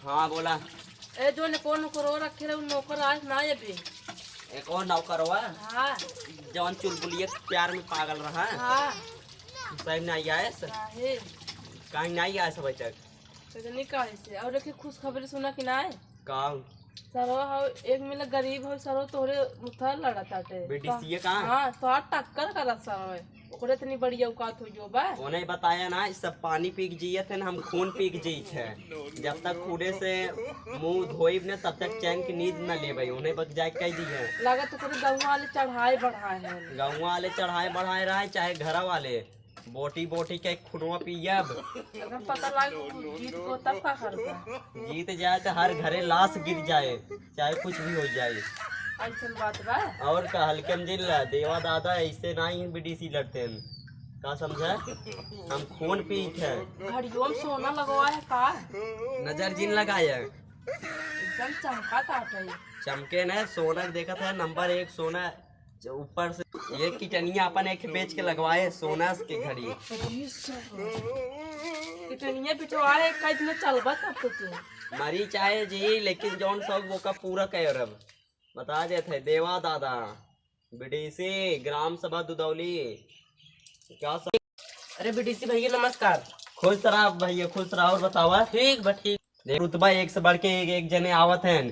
हाँ बोला। ए जो ने कौन करो रखे रहे नौकर आज ना ये भी। एक और नौकर हुआ हाँ जौन चुलबुलिया के प्यार में पागल रहा। हाँ सही नहीं आया काहे कहीं नहीं आया सब तक। तो नहीं काहे से और देखी खुश खबर सुना कि ना है कहाँ सरो हो एक मिला गरीब हो सरो तोरे मुथर लड़ा ताटे बीडीसीए कहाँ? हाँ तो टक्कर करा सरो है ओकरे इतनी बड़ी औकात हो जो बा उन्हें बताया ना सब पानी पीक जिये थे ना हम खून पीक जी थे। जब तक खूने से मुंह धोइब ने तब तक चैन की नींद न ले भाई उन्हें बक जाए कह दी है। लगा तो तेरे गाँव वाले चढ़ाए बढ़ाए हैं गाँव वाले चढ़ाए बढ़ाए रहे चाहे घर वाले बोटी बोटी के खुनवा पियब। अगर पता लगा जीत को तब का करता जीत जाए तो हर घरे लाश गिर जाए चाहे कुछ भी हो जाए। ऐसा बात बा और का हल्कम जिल देवा दादा ऐसे ना ही बीडीसी लड़ते हैं का समझा। हम खून पीक है। घड़ियों में सोना लगवा है का नजर जिन लगाया एकदम चमका ताटे चमके न सोना देखा था नंबर 1 सोना जो ऊपर से एक की टनिया अपन एक बेच के लगवाए सोना के घड़ी। कितनिया पिटवाए का इतना चलबा तब तो तू मरी चाहे जी लेकिन जौन सब वो का पूरा कह रब बता देते देवा दादा बीडीसी ग्राम सभा दुदौली क्या सब। अरे बीडीसी भैया नमस्कार। खुश रहा भैया खुश रहा और बतावा ठीक बा ठीक। रुतबा एक से बढ़ के एक जने आवत हैं।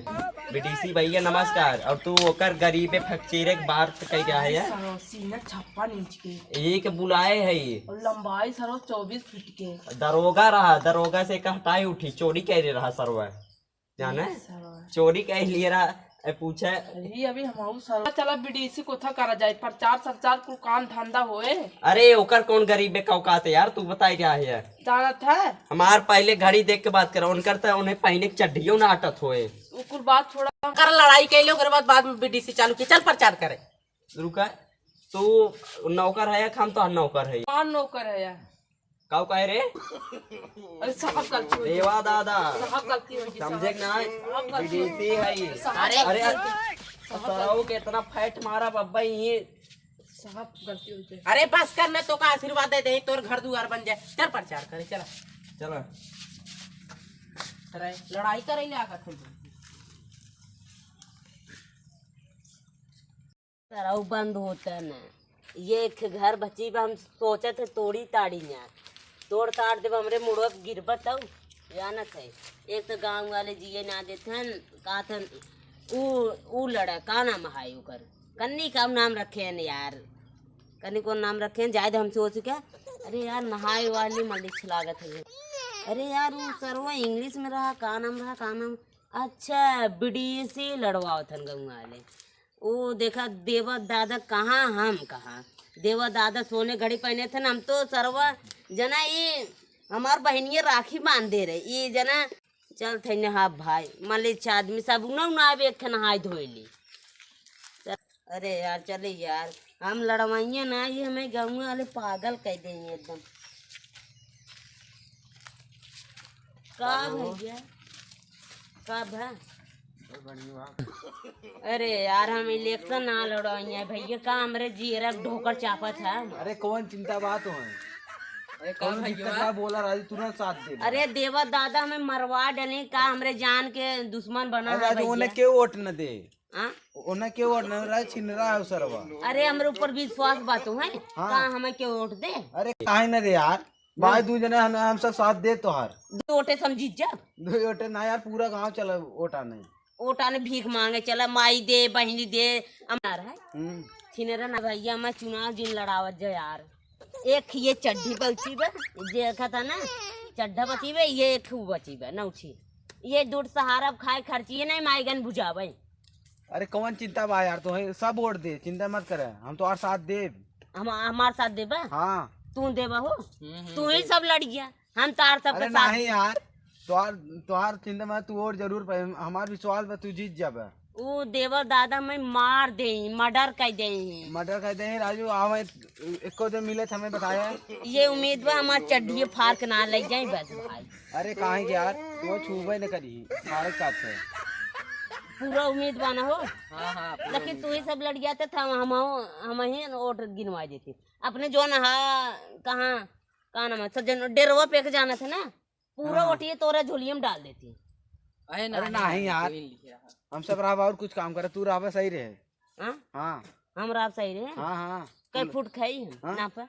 बीडीसी भैया नमस्कार और तू ओकर गरीबे फकीरे के बाहर कह गया है सरो सीना 56 इंच के एक बुलाए है और लंबाई सरो 24 फीट के दरोगा रहा दरोगा से हटाई उठी चोरी कह रहा सरवा जाने चोरी कह लिए रहा पूछे अरे अभी हम सरो चला बीडीसी को था करा जाए प्रचार सरचार को काम धंधा होए। अरे ओकर कौन गरीबे का औकात है यार तू बताई क्या है। जाना था हमार पहले घड़ी देख के बात करो उनकर तो उन्हें पहले चड्ढियों ना आटत होए कुल बात छोड़ा कर लड़ाई कैले ओकर बाद में बीडीसी चालू की चल प्रचार करे। रुका तू नौकर है या हम तो नौकर है कौन नौकर है यार काऊ कह रे अरे साहब गलती हो देवा दादा साहब गलती हो समझे ना बीडीसी है। अरे अरे सराऊ के इतना फैट मारा बब्बा ये साहब गलती हो जाए। अरे बस कर मैं तो का आशीर्वाद दे दे तोर घर दुआर बन जाए चल प्रचार करे चला चलो अरे लड़ाई करे ले आकर तुम सराउ बंद होता न ये एक घर बची बा हम सोचे थे तोड़ी ताड़ी ना तोड़ ताड़ दे हमरे मुड़वा गिरबत तब जाना थे। एक तो गांव वाले जिये ना देथन का थन ऊ लड़ा का नाम है ओकर कन्नी का नाम रखे हैं यार कन्नी को नाम रखे हैं जायद हम सोच क्या अरे यार नहाए वाली मलिक लागत है। अरे यार वो सरवा इंग्लिश में रहा का नाम अच्छा बीडीसी लड़वाओ थन गाँव वाले वो देखा देवा दादा कहाँ हम कहाँ देवा दादा सोने घड़ी पहने थे हम तो सरवा जना ये हमार बहनिया राखी बांध दे रहे ये जना चल थे नहा भाई मलिच आदमी सब ना एक नहाय धोली। अरे यार चले यार हम लड़वाइए ना ये हमें गाँव वाले पागल कह देंगे एकदम का भैया का भा अरे यार हम इलेक्शन ना लड़वाइए भैया का हमरे जीरा ढोकर चापा था। अरे कौन चिंता बात हो अरे कौन दिक्कत है बोला राजू तुरंत साथ दे। अरे देवा दादा हमें मरवा डले का हमरे जान के दुश्मन बना है राजू उन्हें क्यों वोट न दे हाँ? उन्हें क्यों वोट न राजू छिन रहा है सरवा। अरे हमरे ऊपर विश्वास बातों है का हमें क्यों वोट दे। अरे काहे न दे यार भाई दू जने हम सब साथ दे तोहार दो वोटे समझी जा दो वोटे ना यार पूरा गांव चला वोटा नहीं वोटा ने भीख मांगे चला माई दे बहनी दे अमर है छिनेरा ना भैया मैं चुनाव जिन लड़ावत जा यार एक ये चड्ढी बची बे देखा था ना चड्ढा बची बे ये एक बची बे नौछी ये दूध सहारा खाए खर्ची नहीं माईगन बुझा भाई। अरे कौन चिंता बा यार तो सब वोट दे चिंता मत करे हम तो साथ दे हमार साथ देबा हाँ तू देबा हो तू ही सब लड़िया हम तार सब अरे के साथ नहीं यार तोहार चिंता मत तू वोट जरूर पाए हमार विश्वास बा तू जीत जाबे। वो देवर दादा मैं मार दे मर्डर कर दे मर्डर कहते हैं राजू हमें एको दिन मिले थे हमें बताया ये उम्मीद बा हमार चड्ढी फाड़ ना लग जाए बस भाई। अरे कहाँ के यार वो छूबे न करी फारक का थे पूरा उम्मीद बना हो हां हां लेकिन तू ही सब लड़ गया था हम ही वोट गिनवा देती अपने जो ना कहाँ का नाम है सज्जन डेरवा पे के जाना था ना पूरा वोट ये तोरा झोलियम डाल देती अरे नहीं यार, हम सब रहा और कुछ काम करे, तू रहा सही रहे। हाँ हाँ हम रात सही रहे। हाँ हाँ कई फुट खाई हम हाँ? नापा।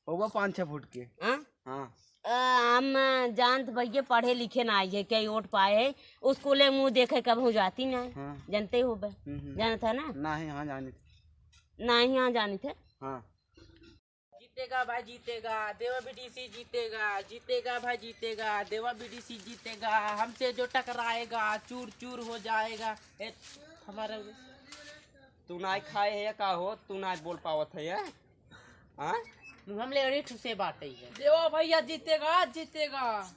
होगा 5-6 फुट के। हाँ हाँ हम जानत भैया पढ़े लिखे ना आइए कई वोट पाए है स्कूले मुँह देखे कब हो जाती ना हाँ। जानते हो बे जानत है ना नहीं, हाँ जानी। नहीं यहाँ जानी थे। हाँ जीतेगा भाई जीतेगा, देवा बीडीसी जीतेगा, जीतेगा भाई जीतेगा, देवा बीडीसी जीतेगा, हमसे जो टकराएगा चूर चूर हो जाएगा। हमारा तू ना खाए है या का हो, तू ना बोल पावत है या? हाँ हम ले ठुसे बाटे है। देवा भैया जीतेगा जीतेगा,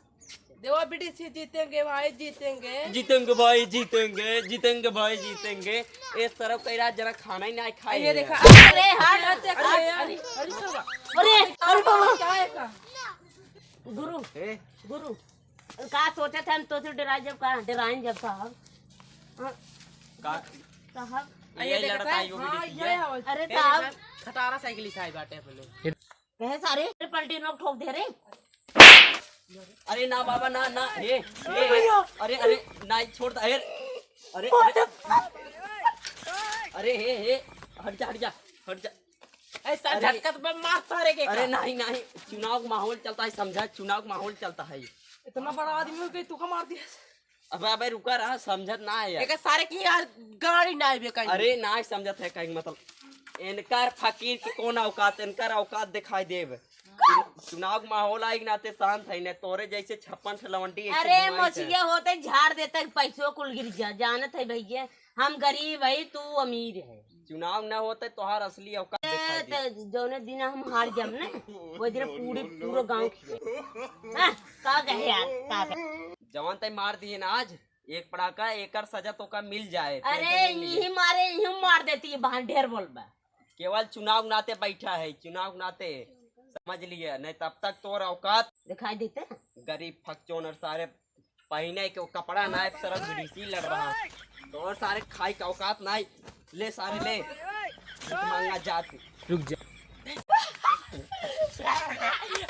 देवा बीडीसी जीतेंगे भाई जीतेंगे। जीतेंगे भाई जीतेंगे, जीतेंगे भाई जीतेंगे। इस तरफ कई रात जरा खाना ही ना खाए ये है। देखा अरे हाँ अरे अरे बाबा क्या है का? गुरु ए, गुरु का सोचे थे हम तो डराए जब कहा डराएं जब साहब। हाँ, का साहब ये लड़ता है यो हाँ, बीडीसी ये है। है। अरे साहब खटारा साइकिल खाई बाटे अपने। कहे सारे पलटी नोक ठोक दे रहे। अरे ना बाबा ना ना ये अरे अरे ना छोड़ दे। अरे अरे अरे हे हट जा हट जा हट जा। ऐसा झटका तो मैं मार सारे के। अरे नहीं नहीं, चुनाव का माहौल चलता है, समझा? चुनाव का माहौल चलता है। इतना बड़ा आदमी हो गई तू का मार दिया। अबे अबे रुका रहा, समझत ना है यार। एक सारे की यार गाड़ी ना आवे कहीं। अरे ना समझत है कहीं, मतलब इनकार फकीर के कौन औकात, इनकार औकात दिखाई देव। चुनाव का माहौल आएगा नाते शांत है न, तोरे जैसे 56 से लवंडी। अरे मोचिया होते झाड़ देते पैसों कुल गिर जा जानत है भैया हम गरीब है तू अमीर है। चुनाव न होते तोहार असली औकात दिखाई दे। तो जौने दिन हम हार जम ने वो दिन पूरा गांव हाँ, का कहे यार का कहे। जवान तय मार दिए ना आज एक पड़ाका, एकर सजा तो का मिल जाए। अरे यही मार देती है बहन ढेर बोलबा। केवल चुनाव नाते बैठा है, चुनाव नाते समझ लिए, नहीं तब तक तोर औकात दिखाई देते गरीब फकचोन और सारे पहने के कपड़ा ना सरक बीडीसी लड़ रहा तो और सारे खाई का औकात ना ले सारे ले मांगा जाती। रुक जा।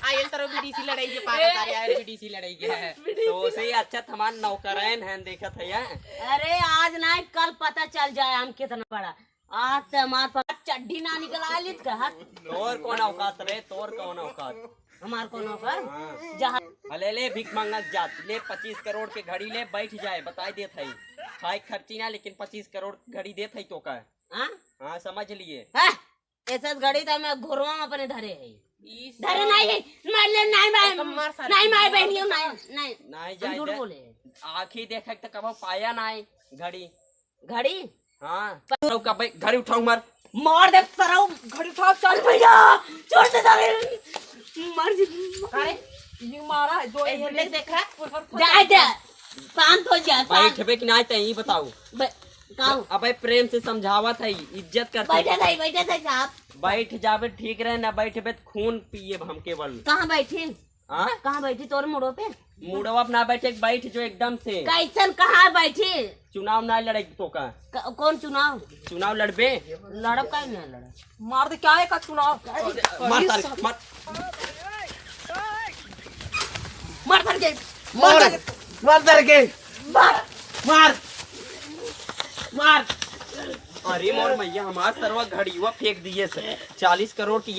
आयल तरह बीडीसी लड़ाई के पास सारे आयल बीडीसी लड़ाई के है। तो उसे ही अच्छा हमारे नौकरैन हैं देखत है यार। अरे आज ना कल पता चल जाए हम कितना बड़ा। आज तो हमारे पास चड्डी ना निकल आली कहा। तोर कौन औकात रे, तोर कौन औकात? हमार कोनो पर जहाँ ले ले भीख मांगत जात ले 25 करोड़ के घड़ी ले बैठ जाए बताई देत है। खाई खर्ची ना लेकिन 25 करोड़ घड़ी देत है तो का। हाँ हाँ समझ लिए। ऐसा घड़ी तो मैं घोरवा में अपने धरे है धरे नहीं है मार ले नहीं मार बहनी नहीं नहीं हम झूठ जाए बोले आखी देख तो कब पाया ना है घड़ी। घड़ी हाँ का भाई घड़ी उठाऊ मार मार दे सराऊ घड़ी उठा चल भैया छोड़ दे सारे मर जी। अरे ये मारा है दो ये देख देखा जाए दे शांत हो जा बैठबे कि नहीं तई बताऊ। काऊ अबे प्रेम से समझावत है, इज्जत करते बैठे थे साहब। बैठ जावे ठीक रहे ना बैठबे तो खून पिए हम केवल। कहाँ बैठी हाँ कहाँ बैठी तोर मुड़ो पे मुड़वा अपना बैठे बैठ जो एकदम से। कैसन कहाँ बैठी चुनाव ना लड़े तो का कौन चुनाव चुनाव लड़बे लड़ब का नहीं लड़ मार दे क्या है का चुनाव। मार तारी मार मर कर के मार दर के मार मार मार। अरे मोर मैया हमार सरवा घड़ी हुआ फेंक दिए से 40 करोड़ की